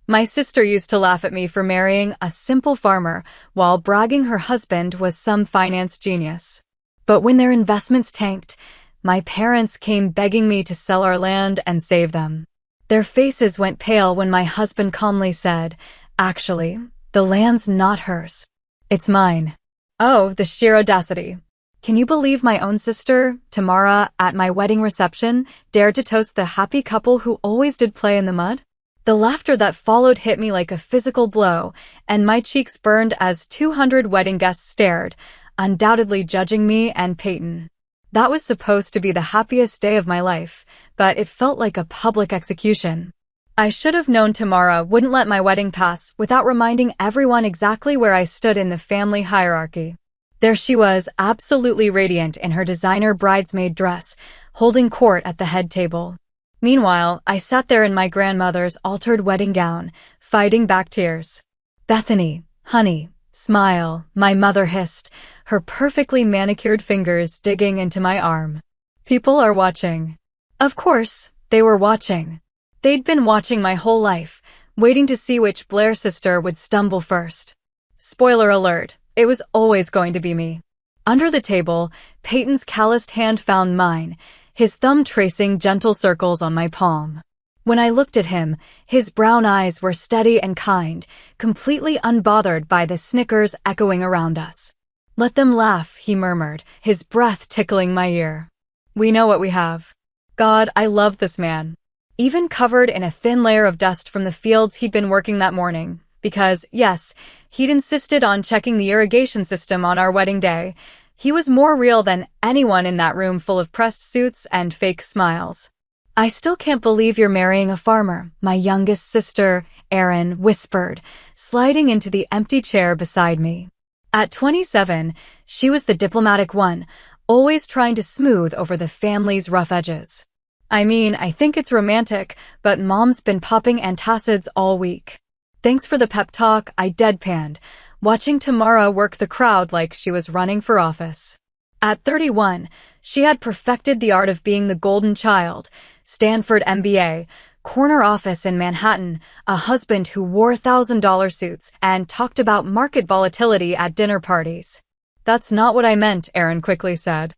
My sister used to laugh at me for marrying a simple farmer while bragging her husband was some finance genius. But when their investments tanked, my parents came begging me to sell our land and save them. Their faces went pale when my husband calmly said, "Actually, the land's not hers. It's mine." Oh, the sheer audacity. Can you believe my own sister, Tamara, at my wedding reception, dared to toast the happy couple who always did play in the mud? The laughter that followed hit me like a physical blow, and my cheeks burned as 200 wedding guests stared, undoubtedly judging me and Peyton. That was supposed to be the happiest day of my life, but it felt like a public execution. I should have known Tamara wouldn't let my wedding pass without reminding everyone exactly where I stood in the family hierarchy. There she was, absolutely radiant in her designer bridesmaid dress, holding court at the head table. Meanwhile, I sat there in my grandmother's altered wedding gown, fighting back tears. "Bethany, honey, smile," my mother hissed, her perfectly manicured fingers digging into my arm. People are watching. Of course, they were watching. They'd been watching my whole life, waiting to see which Blair sister would stumble first. Spoiler alert, it was always going to be me. Under the table, Peyton's calloused hand found mine, his thumb tracing gentle circles on my palm. When I looked at him, his brown eyes were steady and kind, completely unbothered by the snickers echoing around us. "Let them laugh," he murmured, his breath tickling my ear. "We know what we have." God, I loved this man. Even covered in a thin layer of dust from the fields he'd been working that morning. Because, yes, he'd insisted on checking the irrigation system on our wedding day. He was more real than anyone in that room full of pressed suits and fake smiles. "I still can't believe you're marrying a farmer," my youngest sister, Erin, whispered, sliding into the empty chair beside me. At 27, she was the diplomatic one, always trying to smooth over the family's rough edges. "I mean, I think it's romantic, but Mom's been popping antacids all week." Thanks for the pep talk, I deadpanned, watching Tamara work the crowd like she was running for office. At 31, she had perfected the art of being the golden child, Stanford MBA, corner office in Manhattan, a husband who wore $1,000 suits and talked about market volatility at dinner parties. "That's not what I meant," Erin quickly said.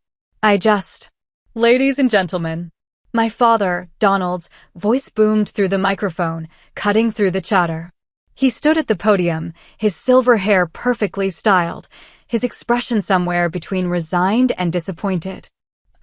Ladies and gentlemen." My father, Donald's, voice boomed through the microphone, cutting through the chatter. He stood at the podium, his silver hair perfectly styled, his expression somewhere between resigned and disappointed.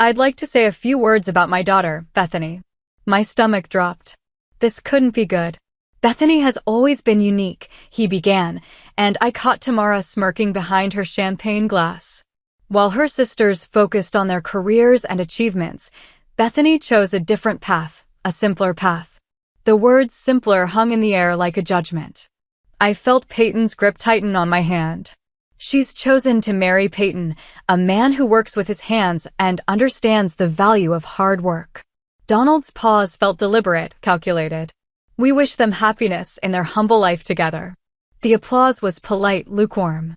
"I'd like to say a few words about my daughter, Bethany." My stomach dropped. This couldn't be good. "Bethany has always been unique," he began, and I caught Tamara smirking behind her champagne glass. While her sisters focused on their careers and achievements, Bethany chose a different path, a simpler path. The word simpler hung in the air like a judgment. I felt Peyton's grip tighten on my hand. "She's chosen to marry Peyton, a man who works with his hands and understands the value of hard work." Donald's pause felt deliberate, calculated. "We wish them happiness in their humble life together." The applause was polite, lukewarm.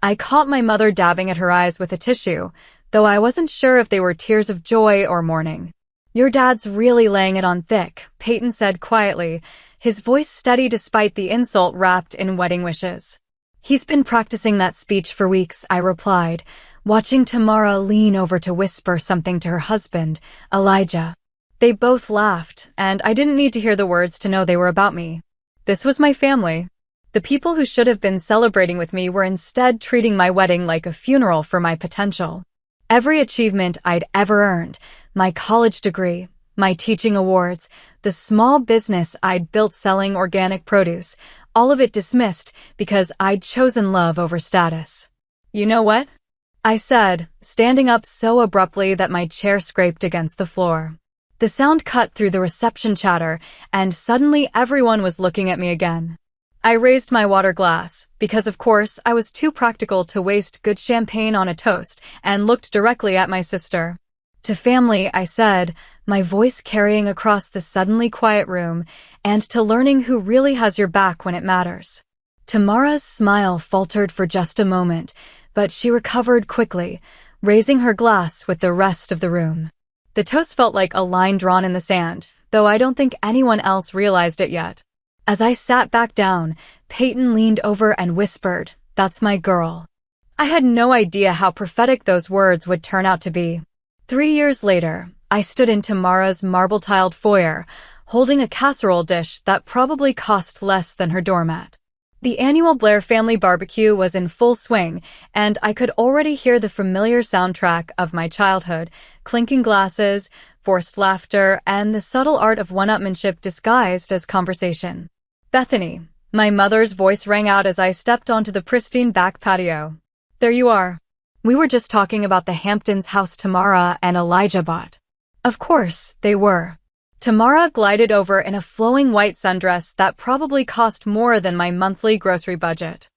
I caught my mother dabbing at her eyes with a tissue, though I wasn't sure if they were tears of joy or mourning. "Your dad's really laying it on thick," Peyton said quietly, his voice steady despite the insult wrapped in wedding wishes. "He's been practicing that speech for weeks," I replied, watching Tamara lean over to whisper something to her husband, Elijah. They both laughed, and I didn't need to hear the words to know they were about me. This was my family. The people who should have been celebrating with me were instead treating my wedding like a funeral for my potential. Every achievement I'd ever earned, my college degree, my teaching awards, the small business I'd built selling organic produce, all of it dismissed because I'd chosen love over status. "You know what?" I said, standing up so abruptly that my chair scraped against the floor. The sound cut through the reception chatter, and suddenly everyone was looking at me again. I raised my water glass, because of course I was too practical to waste good champagne on a toast, and looked directly at my sister. "To family," I said, my voice carrying across the suddenly quiet room, "and to learning who really has your back when it matters." Tamara's smile faltered for just a moment, but she recovered quickly, raising her glass with the rest of the room. The toast felt like a line drawn in the sand, though I don't think anyone else realized it yet. As I sat back down, Peyton leaned over and whispered, "That's my girl." I had no idea how prophetic those words would turn out to be. 3 years later, I stood in Tamara's marble-tiled foyer, holding a casserole dish that probably cost less than her doormat. The annual Blair family barbecue was in full swing, and I could already hear the familiar soundtrack of my childhood, clinking glasses, forced laughter, and the subtle art of one-upmanship disguised as conversation. "Bethany," my mother's voice rang out as I stepped onto the pristine back patio. "There you are. We were just talking about the Hamptons house Tamara and Elijah bought." Of course, they were. Tamara glided over in a flowing white sundress that probably cost more than my monthly grocery budget.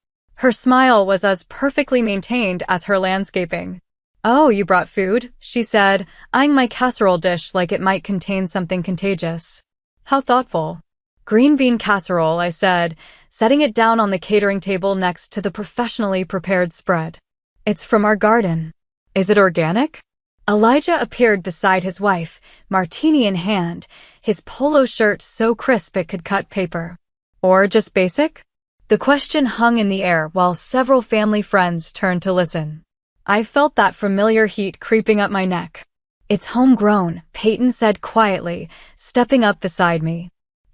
Her smile was as perfectly maintained as her landscaping. "Oh, you brought food?" she said, eyeing my casserole dish like it might contain something contagious. "How thoughtful." "Green bean casserole," I said, setting it down on the catering table next to the professionally prepared spread. "It's from our garden." "Is it organic?" Elijah appeared beside his wife, martini in hand, his polo shirt so crisp it could cut paper. "Or just basic?" The question hung in the air while several family friends turned to listen. I felt that familiar heat creeping up my neck. "It's homegrown," Peyton said quietly, stepping up beside me.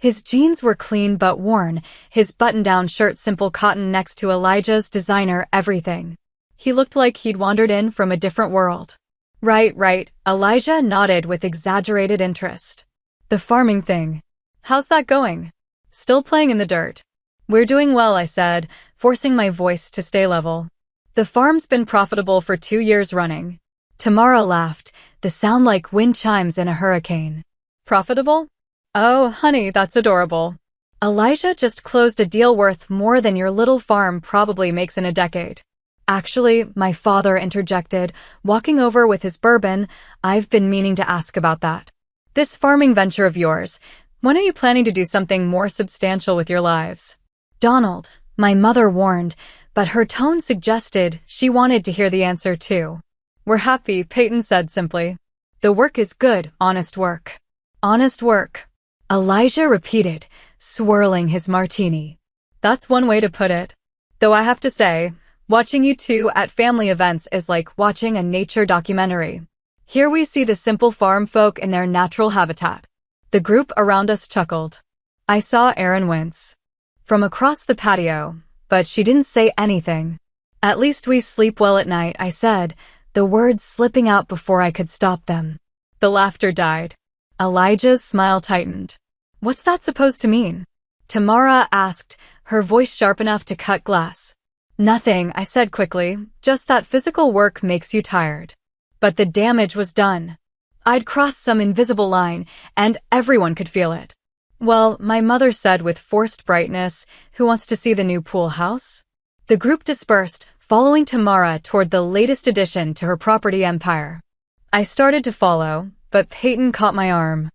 His jeans were clean but worn, his button-down shirt simple cotton next to Elijah's designer everything. He looked like he'd wandered in from a different world. Right, Elijah nodded with exaggerated interest. "The farming thing. How's that going?" "Still playing in the dirt." "We're doing well," I said, forcing my voice to stay level. "The farm's been profitable for 2 years running." Tamara laughed, the sound like wind chimes in a hurricane. "Profitable? Oh, honey, that's adorable. Elijah just closed a deal worth more than your little farm probably makes in a decade." "Actually," my father interjected, walking over with his bourbon, "I've been meaning to ask about that. This farming venture of yours, when are you planning to do something more substantial with your lives?" "Donald," my mother warned, but her tone suggested she wanted to hear the answer too. "We're happy," Peyton said simply. "The work is good, honest work." "Honest work," Elijah repeated, swirling his martini. "That's one way to put it. Though I have to say, watching you two at family events is like watching a nature documentary. Here we see the simple farm folk in their natural habitat." The group around us chuckled. I saw Erin wince from across the patio, but she didn't say anything. "At least we sleep well at night," I said, the words slipping out before I could stop them. The laughter died. Elijah's smile tightened. "What's that supposed to mean?" Tamara asked, her voice sharp enough to cut glass. "Nothing," I said quickly, "just that physical work makes you tired." But the damage was done. I'd crossed some invisible line, and everyone could feel it. "Well," my mother said with forced brightness, "who wants to see the new pool house?" The group dispersed, following Tamara toward the latest addition to her property empire. I started to follow, but Peyton caught my arm.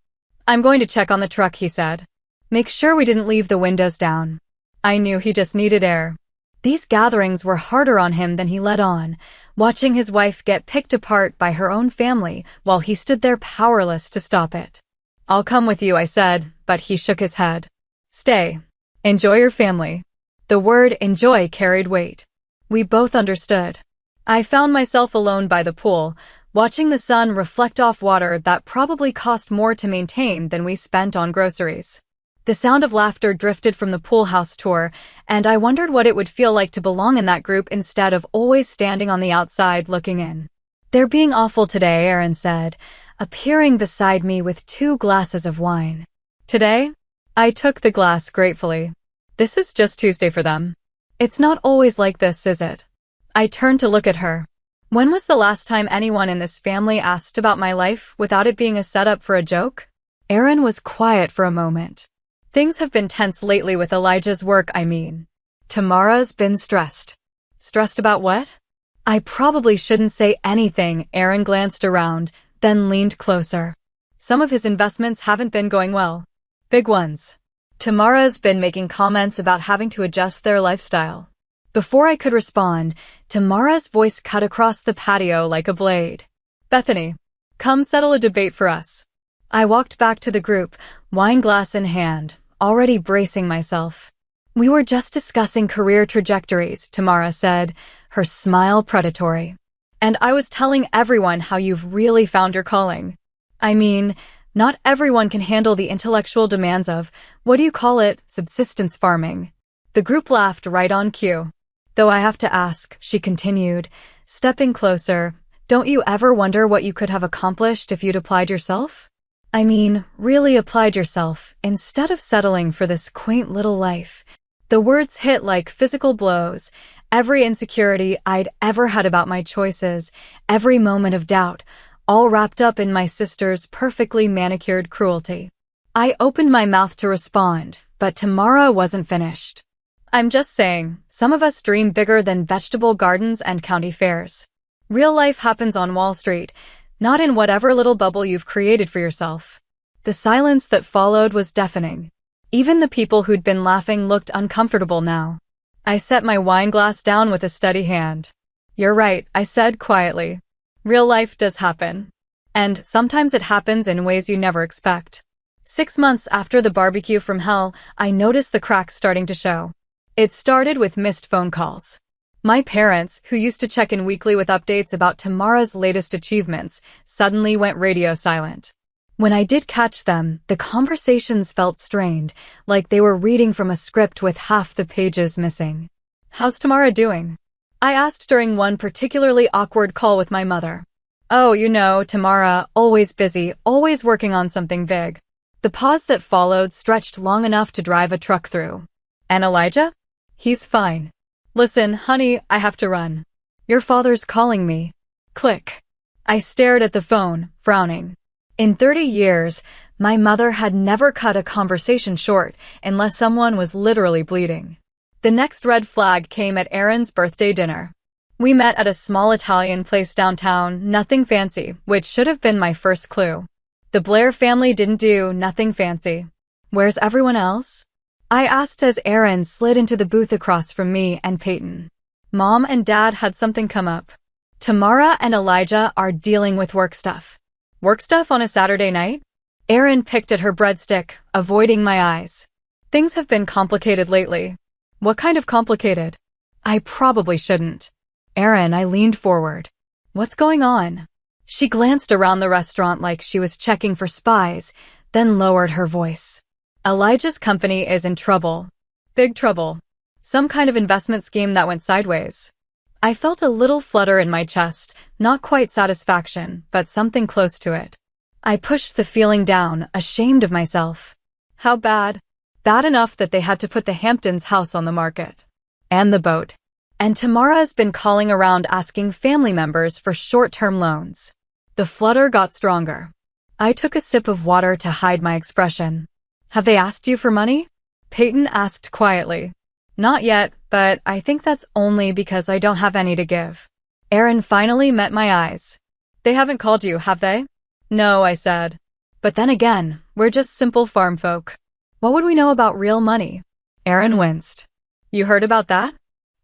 "I'm going to check on the truck," he said. "Make sure we didn't leave the windows down." I knew he just needed air. These gatherings were harder on him than he let on, watching his wife get picked apart by her own family while he stood there powerless to stop it. "I'll come with you," I said, but he shook his head. "Stay. Enjoy your family." The word enjoy carried weight. We both understood. I found myself alone by the pool, watching the sun reflect off water that probably cost more to maintain than we spent on groceries. The sound of laughter drifted from the pool house tour, and I wondered what it would feel like to belong in that group instead of always standing on the outside looking in. "They're being awful today," Erin said, appearing beside me with 2 glasses of wine. "Today?" I took the glass gratefully. "This is just Tuesday for them." "It's not always like this, is it?" I turned to look at her. When was the last time anyone in this family asked about my life without it being a setup for a joke? Erin was quiet for a moment. "Things have been tense lately with Elijah's work, I mean." "Tamara's been stressed." "Stressed about what?" "I probably shouldn't say anything," Erin glanced around, then leaned closer. "Some of his investments haven't been going well. Big ones. Tamara's been making comments about having to adjust their lifestyle." Before I could respond, Tamara's voice cut across the patio like a blade. "Bethany, come settle a debate for us." I walked back to the group, wine glass in hand, already bracing myself. We were just discussing career trajectories, Tamara said, her smile predatory. And I was telling everyone how you've really found your calling. I mean, not everyone can handle the intellectual demands of, what do you call it, subsistence farming. The group laughed right on cue. Though I have to ask, she continued, stepping closer, don't you ever wonder what you could have accomplished if you'd applied yourself? I mean, really applied yourself, instead of settling for this quaint little life. The words hit like physical blows. Every insecurity I'd ever had about my choices, every moment of doubt, all wrapped up in my sister's perfectly manicured cruelty. I opened my mouth to respond, but Tamara wasn't finished. I'm just saying, some of us dream bigger than vegetable gardens and county fairs. Real life happens on Wall Street, not in whatever little bubble you've created for yourself. The silence that followed was deafening. Even the people who'd been laughing looked uncomfortable now. I set my wine glass down with a steady hand. You're right, I said quietly. Real life does happen. And sometimes it happens in ways you never expect. 6 months after the barbecue from hell, I noticed the cracks starting to show. It started with missed phone calls. My parents, who used to check in weekly with updates about Tamara's latest achievements, suddenly went radio silent. When I did catch them, the conversations felt strained, like they were reading from a script with half the pages missing. How's Tamara doing? I asked during one particularly awkward call with my mother. Oh, you know, Tamara, always busy, always working on something big. The pause that followed stretched long enough to drive a truck through. And Elijah? He's fine. Listen, honey, I have to run. Your father's calling me. Click. I stared at the phone, frowning. In 30 years, my mother had never cut a conversation short unless someone was literally bleeding. The next red flag came at Aaron's birthday dinner. We met at a small Italian place downtown, nothing fancy, which should have been my first clue. The Blair family didn't do nothing fancy. Where's everyone else? I asked as Aaron slid into the booth across from me and Peyton. Mom and Dad had something come up. Tamara and Elijah are dealing with work stuff. Work stuff on a Saturday night? Aaron picked at her breadstick, avoiding my eyes. Things have been complicated lately. What kind of complicated? I probably shouldn't. Aaron, I leaned forward. What's going on? She glanced around the restaurant like she was checking for spies, then lowered her voice. Elijah's company is in trouble. Big trouble. Some kind of investment scheme that went sideways. I felt a little flutter in my chest, not quite satisfaction, but something close to it. I pushed the feeling down, ashamed of myself. How bad? Bad enough that they had to put the Hamptons house on the market. And the boat. And Tamara's been calling around asking family members for short-term loans. The flutter got stronger. I took a sip of water to hide my expression. Have they asked you for money? Peyton asked quietly. Not yet, but I think that's only because I don't have any to give. Aaron finally met my eyes. They haven't called you, have they? No, I said. But then again, we're just simple farm folk. What would we know about real money? Aaron winced. You heard about that?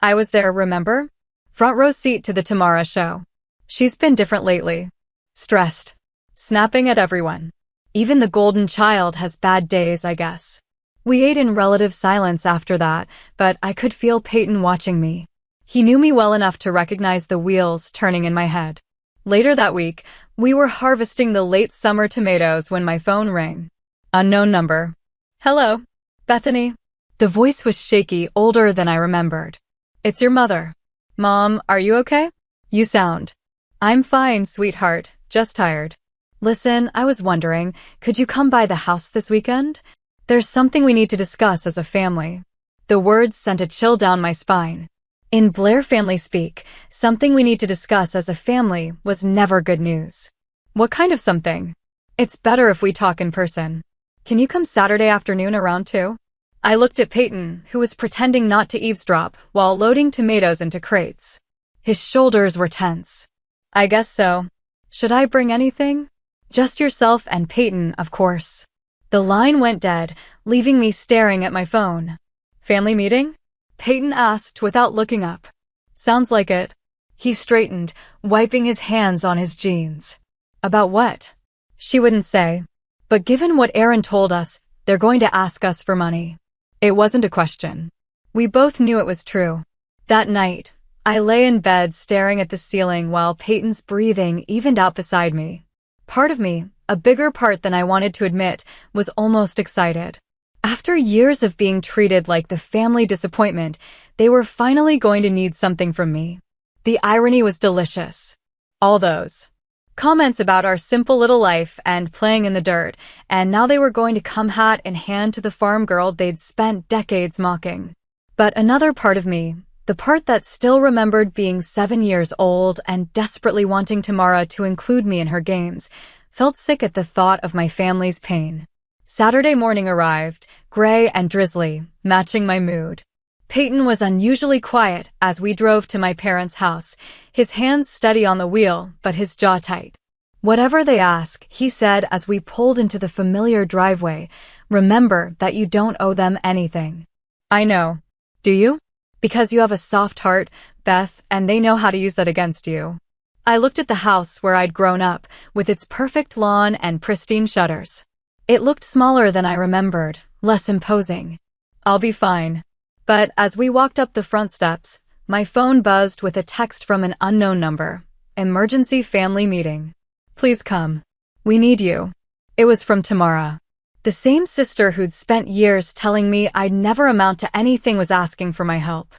I was there, remember? Front row seat to the Tamara show. She's been different lately. Stressed. Snapping at everyone. Even the golden child has bad days, I guess. We ate in relative silence after that, but I could feel Peyton watching me. He knew me well enough to recognize the wheels turning in my head. Later that week, we were harvesting the late summer tomatoes when my phone rang. Unknown number. Hello, Bethany. The voice was shaky, older than I remembered. It's your mother. Mom, are you okay? You sound. I'm fine, sweetheart, just tired. Listen, I was wondering, could you come by the house this weekend? There's something we need to discuss as a family. The words sent a chill down my spine. In Blair family speak, something we need to discuss as a family was never good news. What kind of something? It's better if we talk in person. Can you come Saturday afternoon around 2? I looked at Peyton, who was pretending not to eavesdrop while loading tomatoes into crates. His shoulders were tense. I guess so. Should I bring anything? Just yourself and Peyton, of course. The line went dead, leaving me staring at my phone. Family meeting? Peyton asked without looking up. Sounds like it. He straightened, wiping his hands on his jeans. About what? She wouldn't say. But given what Aaron told us, They're going to ask us for money. It wasn't a question. We both knew it was true. That night, I lay in bed staring at the ceiling while Peyton's breathing evened out beside me. Part of me, a bigger part than I wanted to admit, was almost excited. After years of being treated like the family disappointment, they were finally going to need something from me. The irony was delicious. All those comments about our simple little life and playing in the dirt, and now they were going to come hat in hand to the farm girl they'd spent decades mocking. But another part of me, the part that still remembered being 7 years old and desperately wanting Tamara to include me in her games, felt sick at the thought of my family's pain. Saturday morning arrived, gray and drizzly, matching my mood. Peyton was unusually quiet as we drove to my parents' house, his hands steady on the wheel, but his jaw tight. Whatever they ask, he said as we pulled into the familiar driveway, remember that you don't owe them anything. I know. Do you? Because you have a soft heart, Beth, and they know how to use that against you. I looked at the house where I'd grown up, with its perfect lawn and pristine shutters. It looked smaller than I remembered, less imposing. I'll be fine. But as we walked up the front steps, my phone buzzed with a text from an unknown number. Emergency family meeting. Please come. We need you. It was from Tamara. The same sister who'd spent years telling me I'd never amount to anything was asking for my help.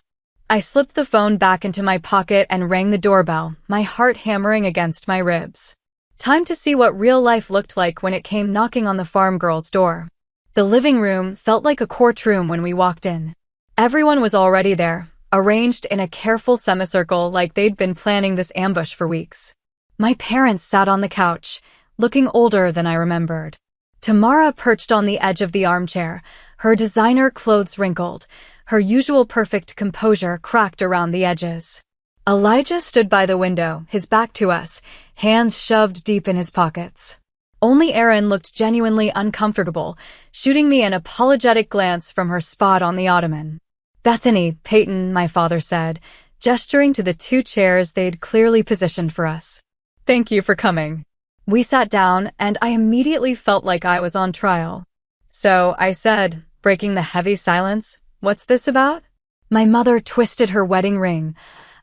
I slipped the phone back into my pocket and rang the doorbell, my heart hammering against my ribs. Time to see what real life looked like when it came knocking on the farm girl's door. The living room felt like a courtroom when we walked in. Everyone was already there, arranged in a careful semicircle like they'd been planning this ambush for weeks. My parents sat on the couch, looking older than I remembered. Tamara perched on the edge of the armchair, her designer clothes wrinkled, her usual perfect composure cracked around the edges. Elijah stood by the window, his back to us, hands shoved deep in his pockets. Only Erin looked genuinely uncomfortable, shooting me an apologetic glance from her spot on the ottoman. Bethany, Peyton, my father said, gesturing to the 2 chairs they'd clearly positioned for us. Thank you for coming. We sat down, and I immediately felt like I was on trial. So I said, breaking the heavy silence, what's this about? My mother twisted her wedding ring,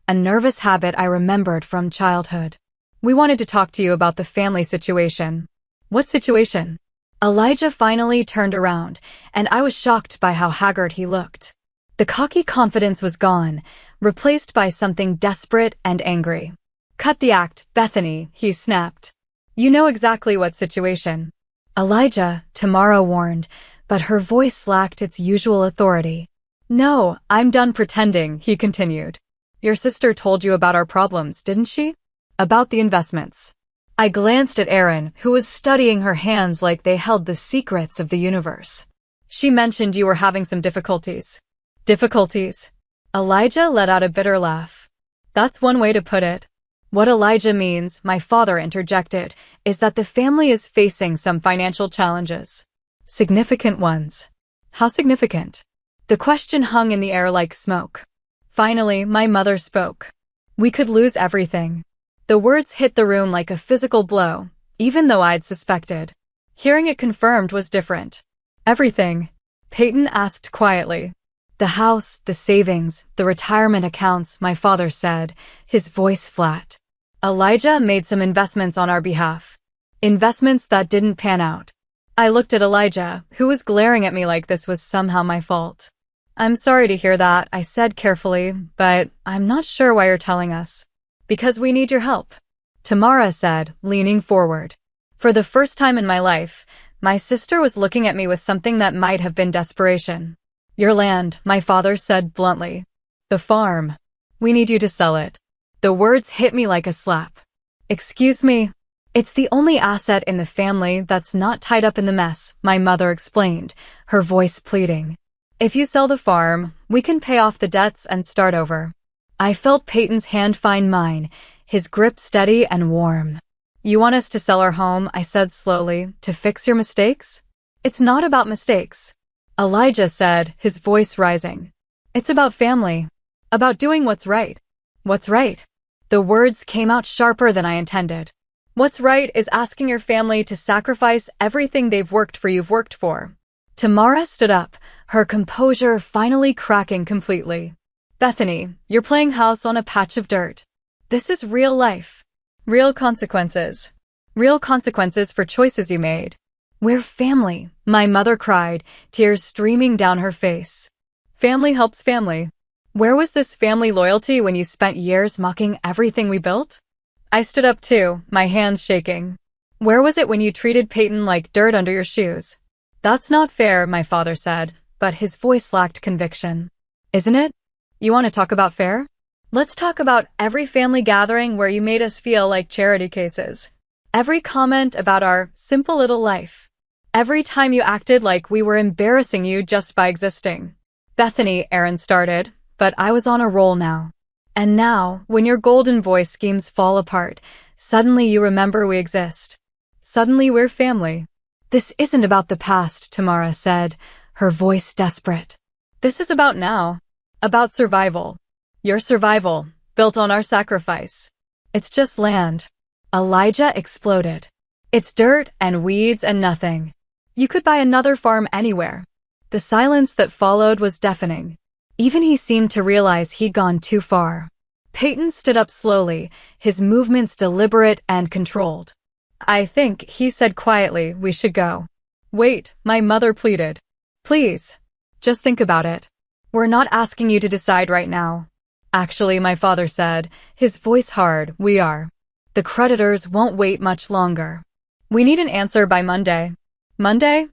a nervous habit I remembered from childhood. We wanted to talk to you about the family situation. What situation? Elijah finally turned around, and I was shocked by how haggard he looked. The cocky confidence was gone, replaced by something desperate and angry. Cut the act, Bethany, he snapped. You know exactly what situation. Elijah, Tamara warned, but her voice lacked its usual authority. No, I'm done pretending, he continued. Your sister told you about our problems, didn't she? About the investments. I glanced at Erin, who was studying her hands like they held the secrets of the universe. She mentioned you were having some difficulties. Difficulties? Elijah let out a bitter laugh. That's one way to put it. What Elijah means, my father interjected, is that the family is facing some financial challenges. Significant ones. How significant? The question hung in the air like smoke. Finally, my mother spoke. We could lose everything. The words hit the room like a physical blow, even though I'd suspected. Hearing it confirmed was different. Everything? Peyton asked quietly. The house, the savings, the retirement accounts, my father said, his voice flat. Elijah made some investments on our behalf. Investments that didn't pan out. I looked at Elijah, who was glaring at me like this was somehow my fault. I'm sorry to hear that, I said carefully, but I'm not sure why you're telling us. Because we need your help, Tamara said, leaning forward. For the first time in my life, my sister was looking at me with something that might have been desperation. Your land, my father said bluntly. The farm. We need you to sell it. The words hit me like a slap. Excuse me. It's the only asset in the family that's not tied up in the mess, my mother explained, her voice pleading. If you sell the farm, we can pay off the debts and start over. I felt Peyton's hand find mine, his grip steady and warm. You want us to sell our home, I said slowly, to fix your mistakes? It's not about mistakes. Elijah said, his voice rising. It's about family. About doing what's right. What's right? The words came out sharper than I intended. What's right is asking your family to sacrifice everything they've worked for you've worked for. Tamara stood up, her composure finally cracking completely. Bethany, you're playing house on a patch of dirt. This is real life. Real consequences. Real consequences for choices you made. We're family, my mother cried, tears streaming down her face. Family helps family. Where was this family loyalty when you spent years mocking everything we built? I stood up too, my hands shaking. Where was it when you treated Peyton like dirt under your shoes? That's not fair, my father said, but his voice lacked conviction. Isn't it? You want to talk about fair? Let's talk about every family gathering where you made us feel like charity cases. Every comment about our simple little life. Every time you acted like we were embarrassing you just by existing. Bethany, Aaron started, but I was on a roll now. And now, when your golden voice schemes fall apart, suddenly you remember we exist. Suddenly we're family. This isn't about the past, Tamara said, her voice desperate. This is about now. About survival. Your survival, built on our sacrifice. It's just land. Elijah exploded. It's dirt and weeds and nothing. You could buy another farm anywhere. The silence that followed was deafening. Even he seemed to realize he'd gone too far. Peyton stood up slowly, his movements deliberate and controlled. I think, he said quietly, we should go. Wait, my mother pleaded. Please. Just think about it. We're not asking you to decide right now. Actually, my father said, his voice hard, we are. The creditors won't wait much longer. We need an answer by Monday. Monday?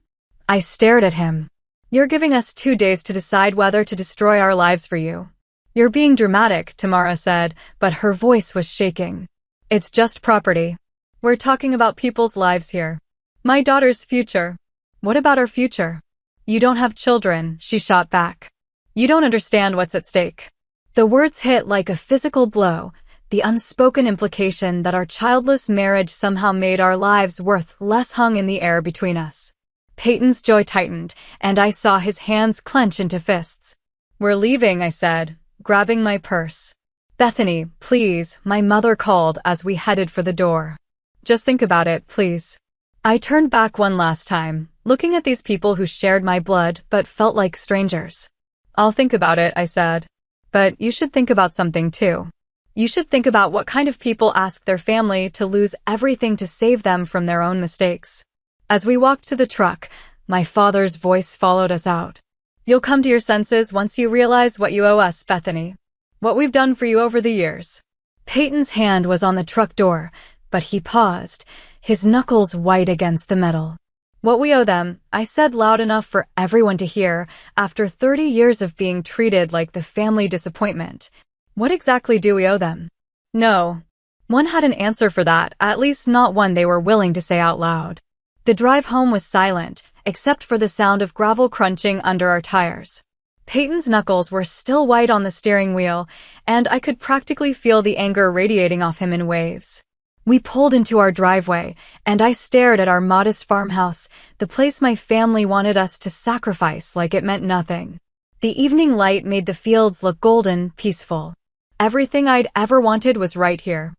I stared at him. You're giving us 2 days to decide whether to destroy our lives for you. You're being dramatic, Tamara said, but her voice was shaking. It's just property. We're talking about people's lives here. My daughter's future. What about our future? You don't have children, she shot back. You don't understand what's at stake. The words hit like a physical blow, the unspoken implication that our childless marriage somehow made our lives worth less hung in the air between us. Peyton's jaw tightened, and I saw his hands clench into fists. We're leaving, I said, grabbing my purse. Bethany, please, my mother called as we headed for the door. Just think about it, please. I turned back one last time, looking at these people who shared my blood but felt like strangers. I'll think about it, I said. But you should think about something too. You should think about what kind of people ask their family to lose everything to save them from their own mistakes. As we walked to the truck, my father's voice followed us out. You'll come to your senses once you realize what you owe us, Bethany. What we've done for you over the years. Peyton's hand was on the truck door, but he paused, his knuckles white against the metal. What we owe them, I said loud enough for everyone to hear, after 30 years of being treated like the family disappointment. What exactly do we owe them? No. One had an answer for that, at least not one they were willing to say out loud. The drive home was silent, except for the sound of gravel crunching under our tires. Peyton's knuckles were still white on the steering wheel, and I could practically feel the anger radiating off him in waves. We pulled into our driveway, and I stared at our modest farmhouse, the place my family wanted us to sacrifice like it meant nothing. The evening light made the fields look golden, peaceful. Everything I'd ever wanted was right here.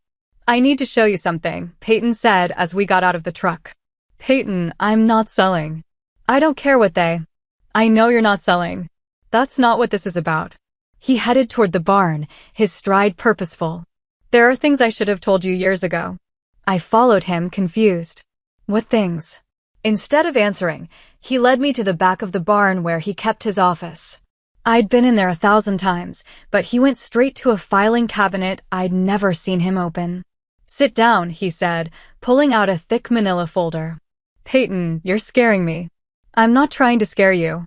I need to show you something, Peyton said as we got out of the truck. Peyton, I'm not selling. I don't care what they. I know you're not selling. That's not what this is about. He headed toward the barn, his stride purposeful. There are things I should have told you years ago. I followed him, confused. What things? Instead of answering, he led me to the back of the barn where he kept his office. I'd been in there 1,000 times, but he went straight to a filing cabinet I'd never seen him open. Sit down, he said, pulling out a thick manila folder. Peyton, you're scaring me. I'm not trying to scare you.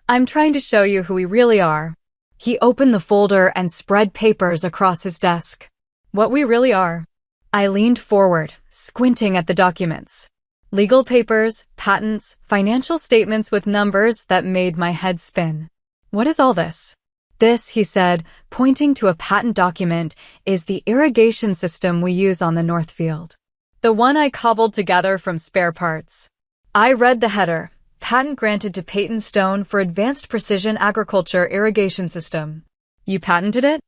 I'm trying to show you who we really are. He opened the folder and spread papers across his desk. What we really are. I leaned forward, squinting at the documents. Legal papers, patents, financial statements with numbers that made my head spin. What is all this? This, he said, pointing to a patent document, is the irrigation system we use on the Northfield. The one I cobbled together from spare parts. I read the header, patent granted to Peyton Stone for advanced precision agriculture irrigation system. You patented it?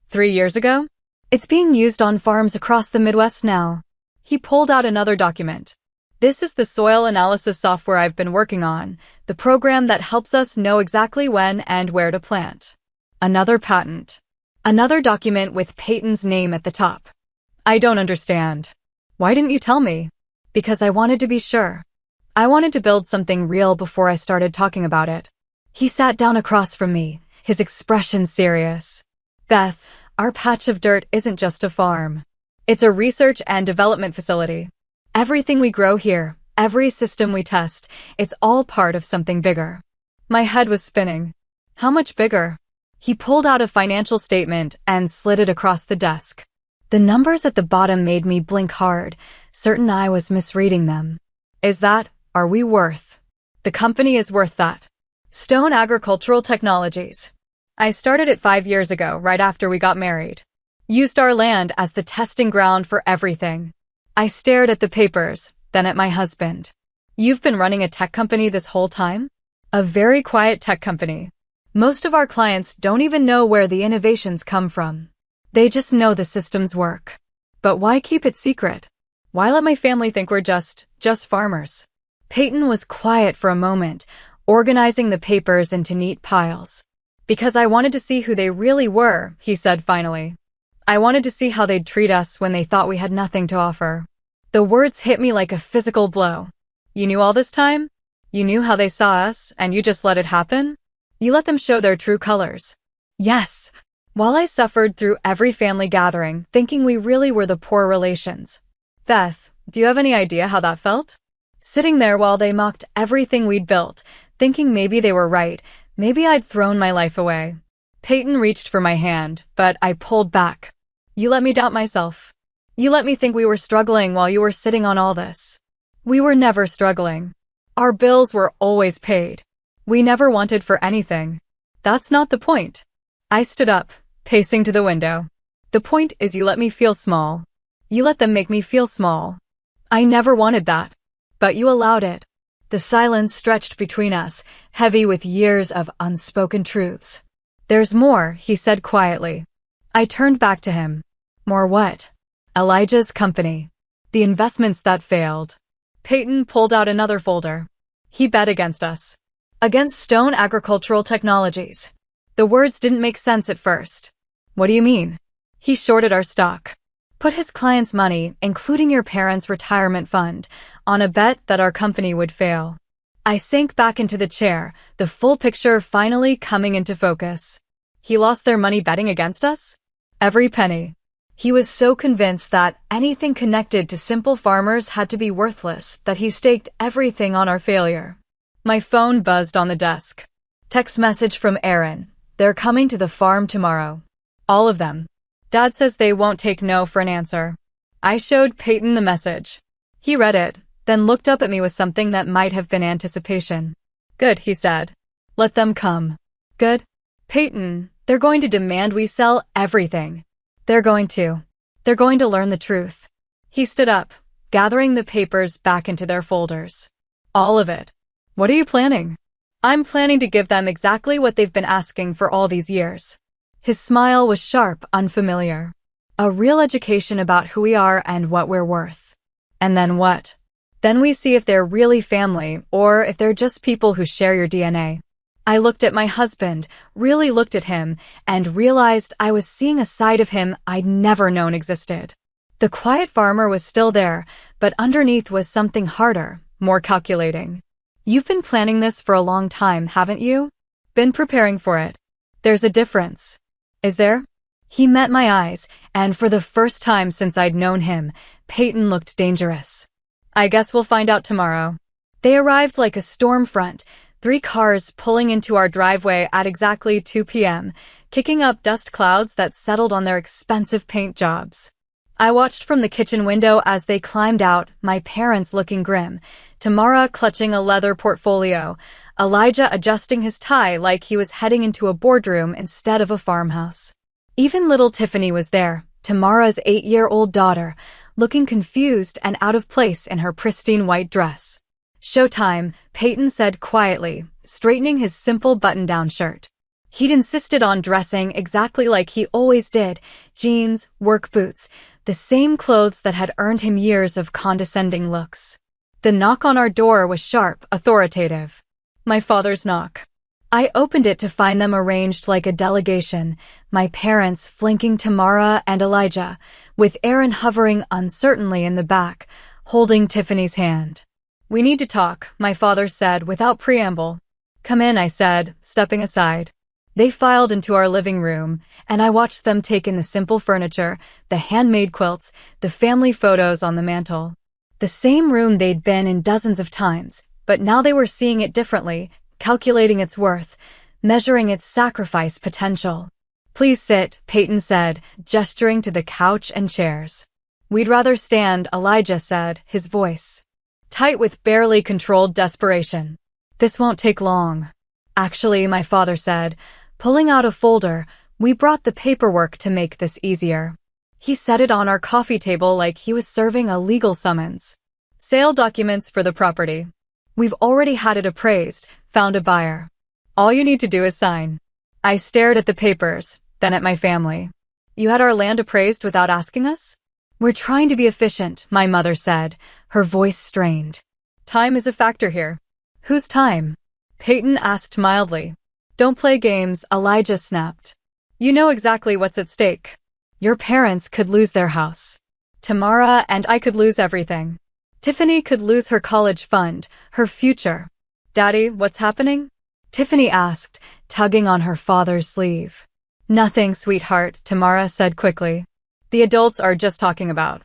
3 years ago? It's being used on farms across the Midwest now. He pulled out another document. This is the soil analysis software I've been working on, the program that helps us know exactly when and where to plant. Another patent. Another document with Peyton's name at the top. I don't understand. Why didn't you tell me? Because I wanted to be sure. I wanted to build something real before I started talking about it. He sat down across from me, his expression serious. Beth, our patch of dirt isn't just a farm. It's a research and development facility. Everything we grow here, every system we test, it's all part of something bigger. My head was spinning. How much bigger? He pulled out a financial statement and slid it across the desk. The numbers at the bottom made me blink hard, certain I was misreading them. Are we worth? The company is worth that. Stone Agricultural Technologies. I started it 5 years ago, right after we got married. Used our land as the testing ground for everything. I stared at the papers, then at my husband. You've been running a tech company this whole time? A very quiet tech company. Most of our clients don't even know where the innovations come from. They just know the systems work. But why keep it secret? Why let my family think we're just farmers? Peyton was quiet for a moment, organizing the papers into neat piles. Because I wanted to see who they really were, he said finally. I wanted to see how they'd treat us when they thought we had nothing to offer. The words hit me like a physical blow. You knew all this time? You knew how they saw us, and you just let it happen? You let them show their true colors. Yes. While I suffered through every family gathering, thinking we really were the poor relations. Beth, do you have any idea how that felt? Sitting there while they mocked everything we'd built, thinking maybe they were right, maybe I'd thrown my life away. Peyton reached for my hand, but I pulled back. You let me doubt myself. You let me think we were struggling while you were sitting on all this. We were never struggling. Our bills were always paid. We never wanted for anything. That's not the point. I stood up, pacing to the window. The point is you let me feel small. You let them make me feel small. I never wanted that. But you allowed it. The silence stretched between us, heavy with years of unspoken truths. There's more, he said quietly. I turned back to him. More what? Elijah's company. The investments that failed. Peyton pulled out another folder. He bet against us. Against Stone Agricultural Technologies. The words didn't make sense at first. What do you mean? He shorted our stock. Put his clients' money, including your parents' retirement fund, on a bet that our company would fail. I sank back into the chair, the full picture finally coming into focus. He lost their money betting against us? Every penny. He was so convinced that anything connected to simple farmers had to be worthless that he staked everything on our failure. My phone buzzed on the desk. Text message from Aaron. They're coming to the farm tomorrow. All of them. Dad says they won't take no for an answer. I showed Peyton the message. He read it, then looked up at me with something that might have been anticipation. Good, he said. Let them come. Good? Peyton, they're going to demand we sell everything. They're going to learn the truth. He stood up, gathering the papers back into their folders. All of it. What are you planning? I'm planning to give them exactly what they've been asking for all these years. His smile was sharp, unfamiliar. A real education about who we are and what we're worth. And then what? Then we see if they're really family or if they're just people who share your DNA. I looked at my husband, really looked at him, and realized I was seeing a side of him I'd never known existed. The quiet farmer was still there, but underneath was something harder, more calculating. You've been planning this for a long time, haven't you? Been preparing for it. There's a difference. Is there? He met my eyes, and for the first time since I'd known him, Peyton looked dangerous. I guess we'll find out tomorrow. They arrived like a storm front, 3 cars pulling into our driveway at exactly 2 p.m., kicking up dust clouds that settled on their expensive paint jobs. I watched from the kitchen window as they climbed out, my parents looking grim, Tamara clutching a leather portfolio, Elijah adjusting his tie like he was heading into a boardroom instead of a farmhouse. Even little Tiffany was there, Tamara's 8-year-old daughter, looking confused and out of place in her pristine white dress. Showtime, Peyton said quietly, straightening his simple button-down shirt. He'd insisted on dressing exactly like he always did, jeans, work boots, the same clothes that had earned him years of condescending looks. The knock on our door was sharp, authoritative. My father's knock. I opened it to find them arranged like a delegation, my parents flanking Tamara and Elijah, with Aaron hovering uncertainly in the back, holding Tiffany's hand. "We need to talk," my father said without preamble. "Come in," I said, stepping aside. They filed into our living room, and I watched them take in the simple furniture, the handmade quilts, the family photos on the mantel. The same room they'd been in dozens of times, but now they were seeing it differently, calculating its worth, measuring its sacrifice potential. "Please sit," Peyton said, gesturing to the couch and chairs. "We'd rather stand," Elijah said, his voice tight with barely controlled desperation. "This won't take long." "Actually," my father said, pulling out a folder, "we brought the paperwork to make this easier." He set it on our coffee table like he was serving a legal summons. "Sale documents for the property. We've already had it appraised, found a buyer. All you need to do is sign." I stared at the papers, then at my family. "You had our land appraised without asking us?" "We're trying to be efficient," my mother said, her voice strained. "Time is a factor here." "Whose time?" Peyton asked mildly. "Don't play games," Elijah snapped. "You know exactly what's at stake. Your parents could lose their house. Tamara and I could lose everything. Tiffany could lose her college fund, her future." "Daddy, what's happening?" Tiffany asked, tugging on her father's sleeve. "Nothing, sweetheart," Tamara said quickly. "The adults are just talking about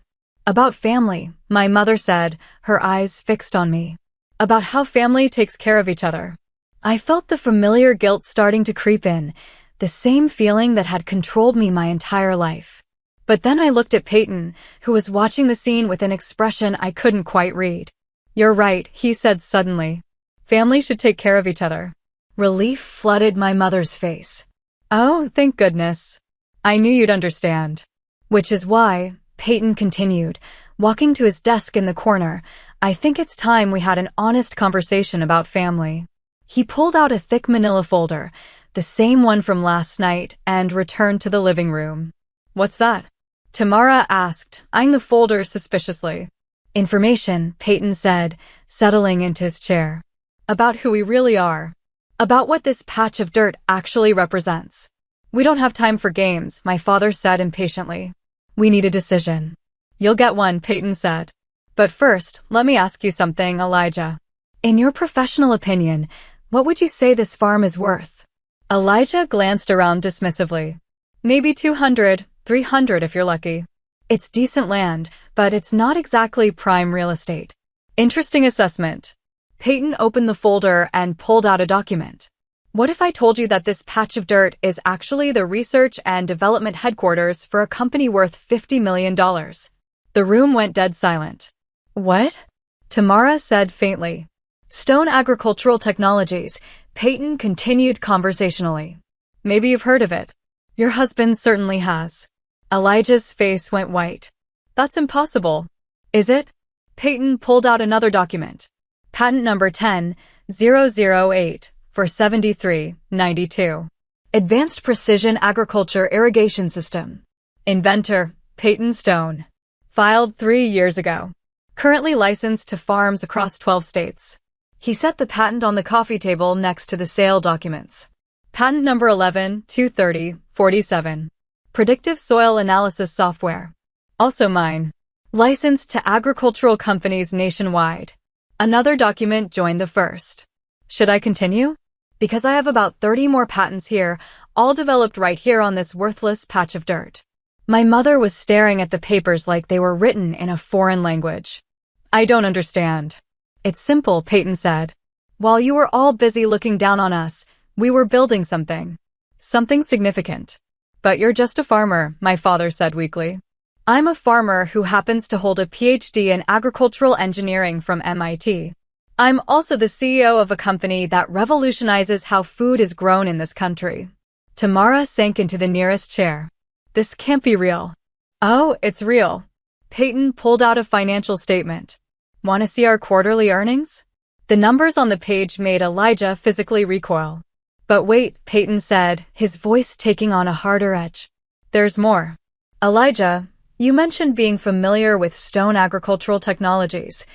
family," my mother said, her eyes fixed on me. "About how family takes care of each other." I felt the familiar guilt starting to creep in, the same feeling that had controlled me my entire life. But then I looked at Peyton, who was watching the scene with an expression I couldn't quite read. "You're right," he said suddenly. "Family should take care of each other." Relief flooded my mother's face. "Oh, thank goodness. I knew you'd understand." "Which is why," Peyton continued, walking to his desk in the corner, "I think it's time we had an honest conversation about family." He pulled out a thick manila folder, the same one from last night, and returned to the living room. "What's that?" Tamara asked, eyeing the folder suspiciously. "Information," Peyton said, settling into his chair. "About who we really are. About what this patch of dirt actually represents." "We don't have time for games," my father said impatiently. "We need a decision." "You'll get one," Peyton said. "But first, let me ask you something, Elijah. In your professional opinion, what would you say this farm is worth?" Elijah glanced around dismissively. "Maybe 200, 300 if you're lucky. It's decent land, but it's not exactly prime real estate." "Interesting assessment." Peyton opened the folder and pulled out a document. "What if I told you that this patch of dirt is actually the research and development headquarters for a company worth $50 million? The room went dead silent. "What?" Tamara said faintly. "Stone Agricultural Technologies," Peyton continued conversationally. "Maybe you've heard of it. Your husband certainly has." Elijah's face went white. "That's impossible." "Is it?" Peyton pulled out another document. "Patent number 10-008 for 7392. Advanced Precision Agriculture Irrigation System. Inventor, Peyton Stone. Filed 3 years ago. Currently licensed to farms across 12 states." He set the patent on the coffee table next to the sale documents. "Patent number 11-230-47. Predictive Soil Analysis Software. Also mine. Licensed to agricultural companies nationwide." Another document joined the first. "Should I continue? Because I have about 30 more patents here, all developed right here on this worthless patch of dirt." My mother was staring at the papers like they were written in a foreign language. "I don't understand." "It's simple," Peyton said. "While you were all busy looking down on us, we were building something. Something significant." "But you're just a farmer," my father said weakly. "I'm a farmer who happens to hold a PhD in agricultural engineering from MIT. I'm also the CEO of a company that revolutionizes how food is grown in this country." Tamara sank into the nearest chair. "This can't be real." "Oh, it's real." Peyton pulled out a financial statement. "Want to see our quarterly earnings?" The numbers on the page made Elijah physically recoil. "But wait," Peyton said, his voice taking on a harder edge. "There's more. Elijah, you mentioned being familiar with Stone Agricultural Technologies.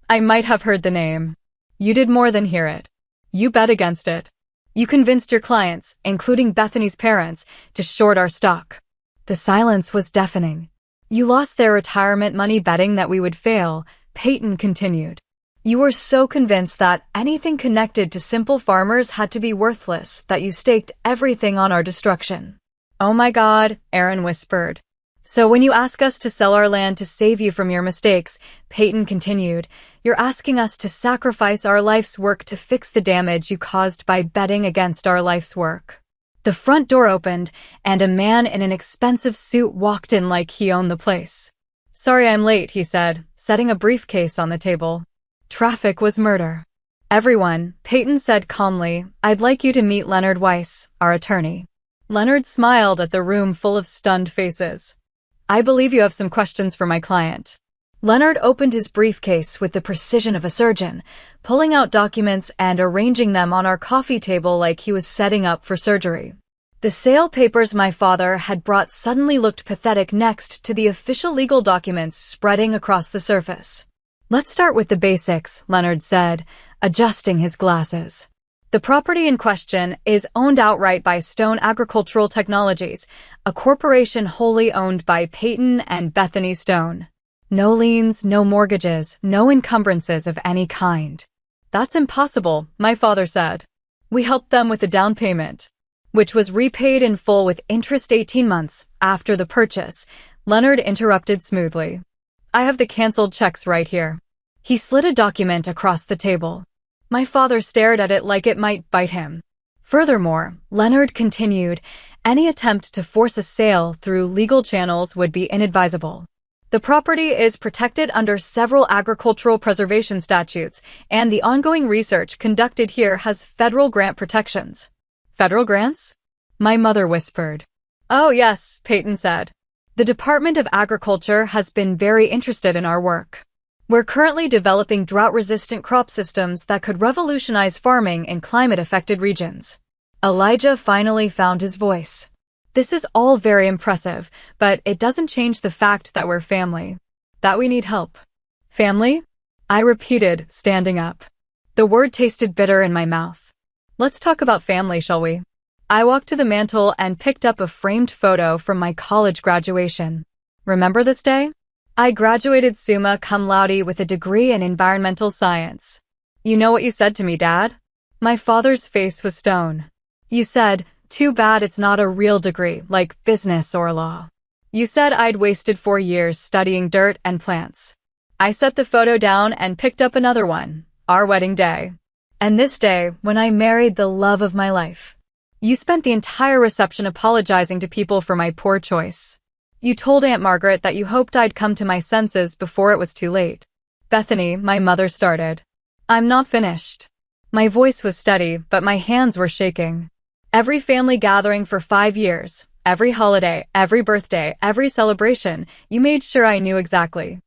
I might have heard the name. You did more than hear it. You bet against it. You convinced your clients, including Bethany's parents, to short our stock. The silence was deafening. You lost their retirement money betting that we would fail, Peyton continued. You were so convinced that anything connected to Simple Farmers had to be worthless that you staked everything on our destruction. Oh my God, Aaron whispered. So when you ask us to sell our land to save you from your mistakes, Peyton continued, you're asking us to sacrifice our life's work to fix the damage you caused by betting against our life's work. The front door opened, and a man in an expensive suit walked in like he owned the place. Sorry I'm late, he said, setting a briefcase on the table. Traffic was murder. Everyone, Peyton said calmly, I'd like you to meet Leonard Weiss, our attorney. Leonard smiled at the room full of stunned faces. I believe you have some questions for my client. Leonard opened his briefcase with the precision of a surgeon, pulling out documents and arranging them on our coffee table like he was setting up for surgery. The sale papers my father had brought suddenly looked pathetic next to the official legal documents spreading across the surface. Let's start with the basics, Leonard said, adjusting his glasses. The property in question is owned outright by Stone Agricultural Technologies, a corporation wholly owned by Peyton and Bethany Stone. No liens, no mortgages, no encumbrances of any kind. That's impossible, my father said. We helped them with the down payment, which was repaid in full with interest 18 months after the purchase. Leonard interrupted smoothly. I have the canceled checks right here. He slid a document across the table. My father stared at it like it might bite him. Furthermore, Leonard continued, any attempt to force a sale through legal channels would be inadvisable. The property is protected under several agricultural preservation statutes, and the ongoing research conducted here has federal grant protections. Federal grants? My mother whispered. Oh yes, Peyton said. The Department of Agriculture has been very interested in our work. We're currently developing drought-resistant crop systems that could revolutionize farming in climate-affected regions. Elijah finally found his voice. This is all very impressive, but it doesn't change the fact that we're family. That we need help. Family? I repeated, standing up. The word tasted bitter in my mouth. Let's talk about family, shall we? I walked to the mantel and picked up a framed photo from my college graduation. Remember this day? I graduated summa cum laude with a degree in environmental science. You know what you said to me, Dad? My father's face was stone. You said, too bad it's not a real degree, like business or law. You said I'd wasted 4 years studying dirt and plants. I set the photo down and picked up another one, our wedding day. And this day, when I married the love of my life. You spent the entire reception apologizing to people for my poor choice. You told Aunt Margaret that you hoped I'd come to my senses before it was too late. Bethany, my mother started. I'm not finished. My voice was steady, but my hands were shaking. Every family gathering for 5 years, every holiday, every birthday, every celebration, you made sure I knew exactly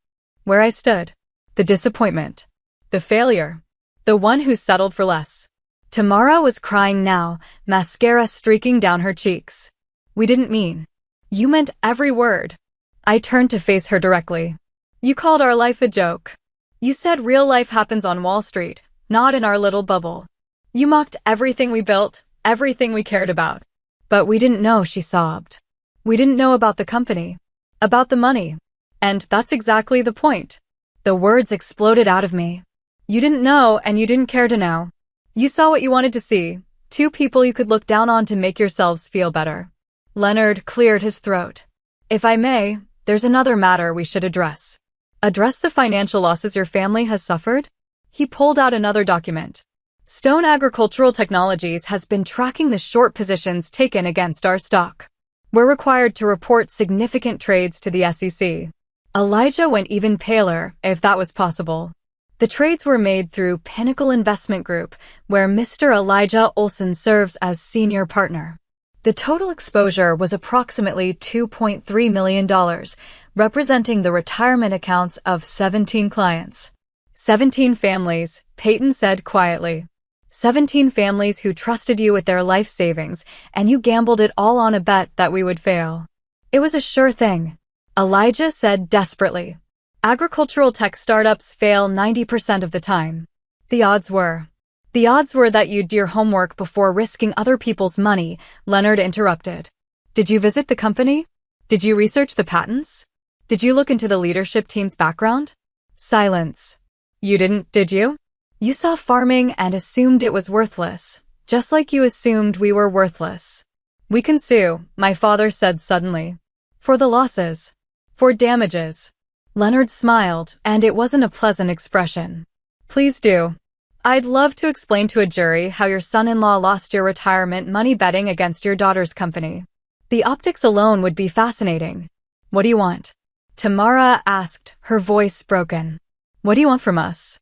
where I stood. The disappointment. The failure. The one who settled for less. Tamara was crying now, mascara streaking down her cheeks. We didn't mean. You meant every word. I turned to face her directly. You called our life a joke. You said real life happens on Wall Street, not in our little bubble. You mocked everything we built, everything we cared about. But we didn't know, she sobbed. We didn't know about the company, about the money. And that's exactly the point. The words exploded out of me. You didn't know and you didn't care to know. You saw what you wanted to see, 2 people you could look down on to make yourselves feel better. Leonard cleared his throat. If I may, there's another matter we should address. Address the financial losses your family has suffered? He pulled out another document. Stone Agricultural Technologies has been tracking the short positions taken against our stock. We're required to report significant trades to the SEC. Elijah went even paler, if that was possible. The trades were made through Pinnacle Investment Group, where Mr. Elijah Olson serves as senior partner. The total exposure was approximately $2.3 million, representing the retirement accounts of 17 clients. 17 families, Peyton said quietly. 17 families who trusted you with their life savings, and you gambled it all on a bet that we would fail. It was a sure thing. Elijah said desperately. Agricultural tech startups fail 90% of the time. The odds were. The odds were that you'd do your homework before risking other people's money, Leonard interrupted. Did you visit the company? Did you research the patents? Did you look into the leadership team's background? Silence. You didn't, did you? You saw farming and assumed it was worthless, just like you assumed we were worthless. We can sue, my father said suddenly. For the losses. For damages. Leonard smiled, and it wasn't a pleasant expression. Please do. I'd love to explain to a jury how your son-in-law lost your retirement money betting against your daughter's company. The optics alone would be fascinating. What do you want? Tamara asked, her voice broken. What do you want from us?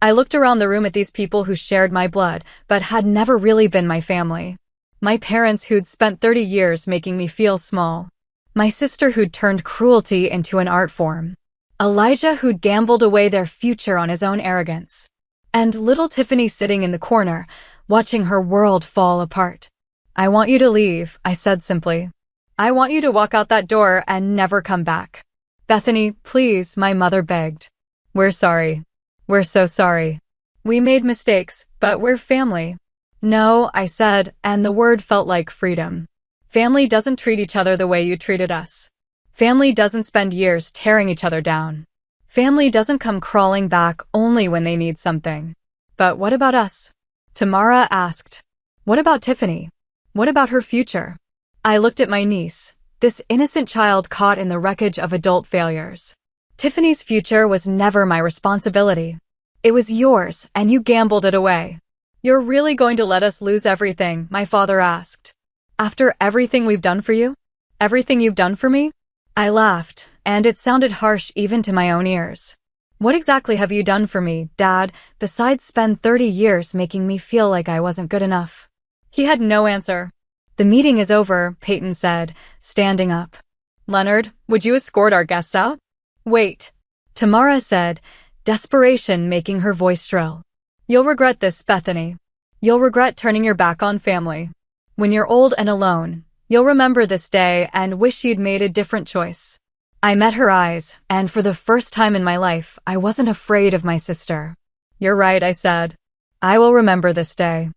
I looked around the room at these people who shared my blood, but had never really been my family. My parents who'd spent 30 years making me feel small. My sister who'd turned cruelty into an art form. Elijah who'd gambled away their future on his own arrogance. And little Tiffany sitting in the corner, watching her world fall apart. I want you to leave, I said simply. I want you to walk out that door and never come back. Bethany, please, my mother begged. We're sorry. We're so sorry. We made mistakes, but we're family. No, I said, and the word felt like freedom. Family doesn't treat each other the way you treated us. Family doesn't spend years tearing each other down. Family doesn't come crawling back only when they need something. But what about us? Tamara asked. What about Tiffany? What about her future? I looked at my niece, this innocent child caught in the wreckage of adult failures. Tiffany's future was never my responsibility. It was yours, and you gambled it away. You're really going to let us lose everything, my father asked. After everything we've done for you? Everything you've done for me? I laughed, and it sounded harsh even to my own ears. What exactly have you done for me, Dad, besides spend 30 years making me feel like I wasn't good enough? He had no answer. The meeting is over, Peyton said, standing up. Leonard, would you escort our guests out? Wait, Tamara said, desperation making her voice shrill. You'll regret this, Bethany. You'll regret turning your back on family. When you're old and alone, you'll remember this day and wish you'd made a different choice. I met her eyes, and for the first time in my life, I wasn't afraid of my sister. You're right, I said. I will remember this day.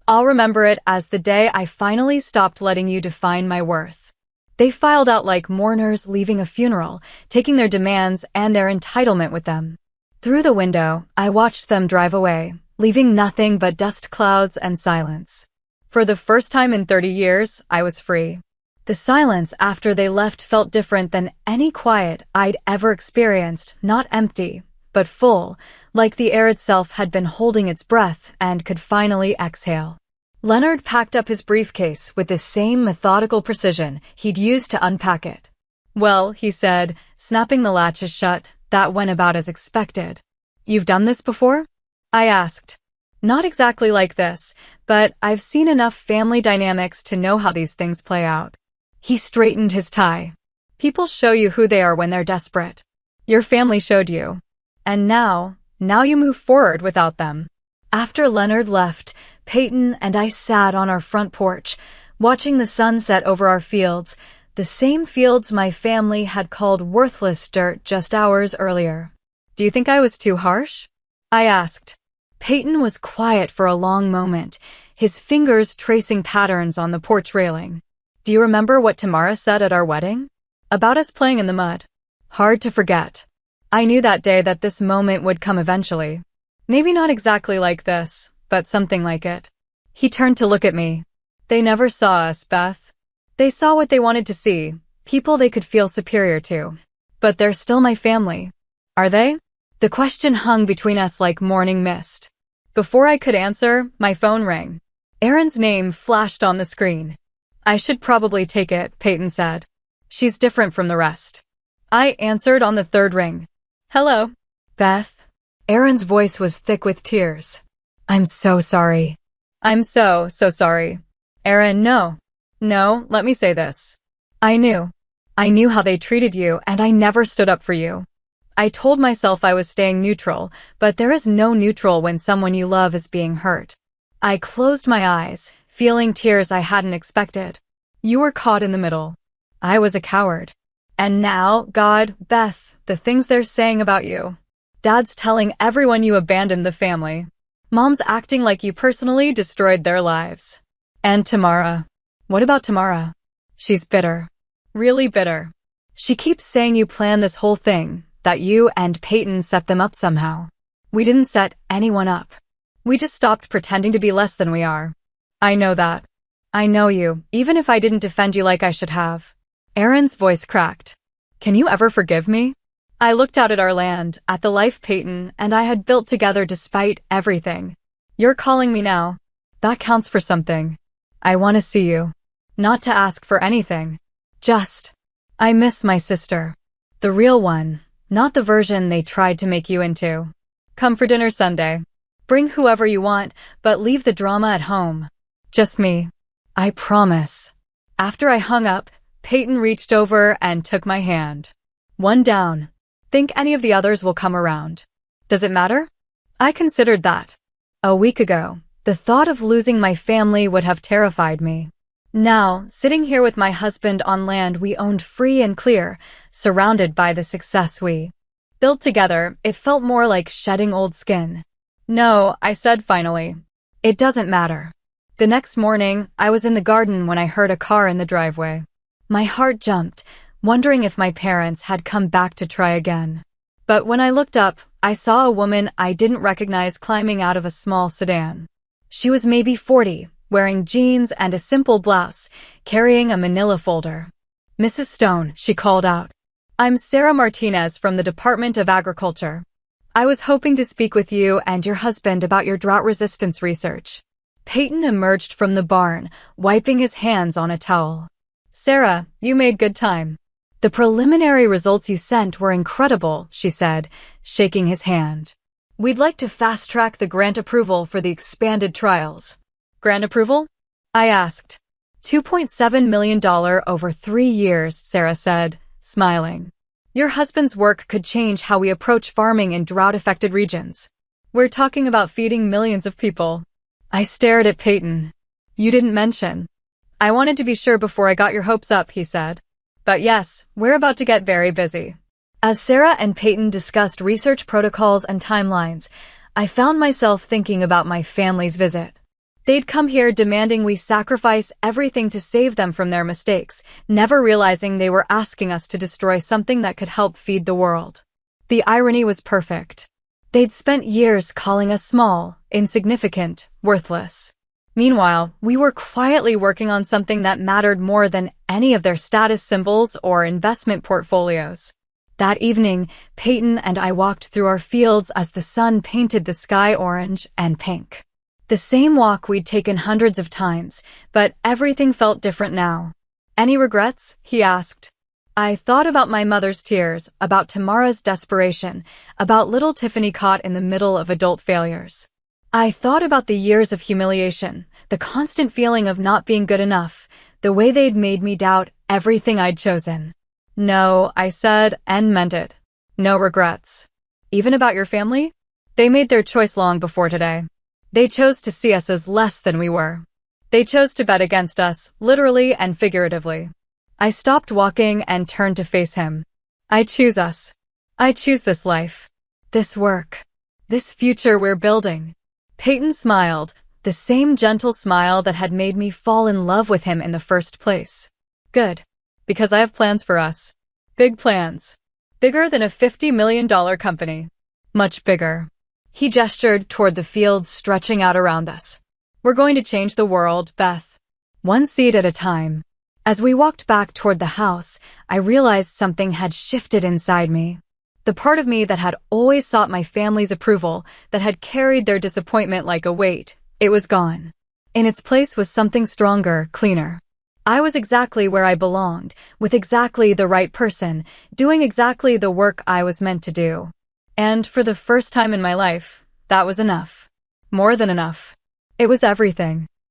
I'll remember it as the day I finally stopped letting you define my worth. They filed out like mourners leaving a funeral, taking their demands and their entitlement with them. Through the window, I watched them drive away, leaving nothing but dust clouds and silence. For the first time in 30 years, I was free. The silence after they left felt different than any quiet I'd ever experienced, not empty, but full, like the air itself had been holding its breath and could finally exhale. Leonard packed up his briefcase with the same methodical precision he'd used to unpack it. Well, he said, snapping the latches shut, that went about as expected. You've done this before? I asked. Not exactly like this, but I've seen enough family dynamics to know how these things play out. He straightened his tie. People show you who they are when they're desperate. Your family showed you. And now you move forward without them. After Leonard left, Peyton and I sat on our front porch, watching the sun set over our fields, the same fields my family had called worthless dirt just hours earlier. Do you think I was too harsh? I asked. Peyton was quiet for a long moment, his fingers tracing patterns on the porch railing. Do you remember what Tamara said at our wedding? About us playing in the mud. Hard to forget. I knew that day that this moment would come eventually. Maybe not exactly like this, but something like it. He turned to look at me. They never saw us, Beth. They saw what they wanted to see, people they could feel superior to. But they're still my family. Are they? The question hung between us like morning mist. Before I could answer, my phone rang. Erin's name flashed on the screen. I should probably take it, Peyton said. She's different from the rest. I answered on the third ring. Hello. Beth. Erin's voice was thick with tears. I'm so sorry. I'm so sorry. Erin, no, let me say this. I knew how they treated you, and I never stood up for you. I told myself I was staying neutral, but there is no neutral when someone you love is being hurt. I closed my eyes, feeling tears I hadn't expected. You were caught in the middle. I was a coward. And now, God, Beth, the things they're saying about you. Dad's telling everyone you abandoned the family. Mom's acting like you personally destroyed their lives. And Tamara. What about Tamara? She's bitter. Really bitter. She keeps saying you planned this whole thing, that you and Peyton set them up somehow. We didn't set anyone up. We just stopped pretending to be less than we are. I know that. I know you, even if I didn't defend you like I should have. Aaron's voice cracked. Can you ever forgive me? I looked out at our land, at the life Peyton and I had built together despite everything. You're calling me now. That counts for something. I want to see you. Not to ask for anything. Just. I miss my sister. The real one, not the version they tried to make you into. Come for dinner Sunday. Bring whoever you want, but leave the drama at home. Just me. I promise. After I hung up, Peyton reached over and took my hand. One down. Think any of the others will come around. Does it matter? I considered that. A week ago, the thought of losing my family would have terrified me. Now, sitting here with my husband on land we owned free and clear, surrounded by the success we built together, it felt more like shedding old skin. No, I said finally. It doesn't matter. The next morning, I was in the garden when I heard a car in the driveway. My heart jumped, wondering if my parents had come back to try again. But when I looked up, I saw a woman I didn't recognize climbing out of a small sedan. She was maybe 40, wearing jeans and a simple blouse, carrying a manila folder. Mrs. Stone, she called out. I'm Sarah Martinez from the Department of Agriculture. I was hoping to speak with you and your husband about your drought resistance research. Peyton emerged from the barn, wiping his hands on a towel. Sarah, you made good time. The preliminary results you sent were incredible, she said, shaking his hand. We'd like to fast-track the grant approval for the expanded trials. Grant approval? I asked. $2.7 million over 3 years, Sarah said, smiling. Your husband's work could change how we approach farming in drought-affected regions. We're talking about feeding millions of people. I stared at Peyton. You didn't mention. I wanted to be sure before I got your hopes up, he said. But yes, we're about to get very busy. As Sarah and Peyton discussed research protocols and timelines, I found myself thinking about my family's visit. They'd come here demanding we sacrifice everything to save them from their mistakes, never realizing they were asking us to destroy something that could help feed the world. The irony was perfect. They'd spent years calling us small, insignificant, worthless. Meanwhile, we were quietly working on something that mattered more than any of their status symbols or investment portfolios. That evening, Peyton and I walked through our fields as the sun painted the sky orange and pink. The same walk we'd taken hundreds of times, but everything felt different now. Any regrets? He asked. I thought about my mother's tears, about Tamara's desperation, about little Tiffany caught in the middle of adult failures. I thought about the years of humiliation, the constant feeling of not being good enough, the way they'd made me doubt everything I'd chosen. No, I said, and meant it. No regrets. Even about your family? They made their choice long before today. They chose to see us as less than we were. They chose to bet against us, literally and figuratively. I stopped walking and turned to face him. I choose us. I choose this life. This work. This future we're building. Peyton smiled, the same gentle smile that had made me fall in love with him in the first place. Good. Because I have plans for us. Big plans. Bigger than a $50 million company. Much bigger. He gestured toward the fields stretching out around us. We're going to change the world, Beth. One seed at a time. As we walked back toward the house, I realized something had shifted inside me. The part of me that had always sought my family's approval, that had carried their disappointment like a weight, it was gone. In its place was something stronger, cleaner. I was exactly where I belonged, with exactly the right person, doing exactly the work I was meant to do. And for the first time in my life, that was enough. More than enough. It was everything.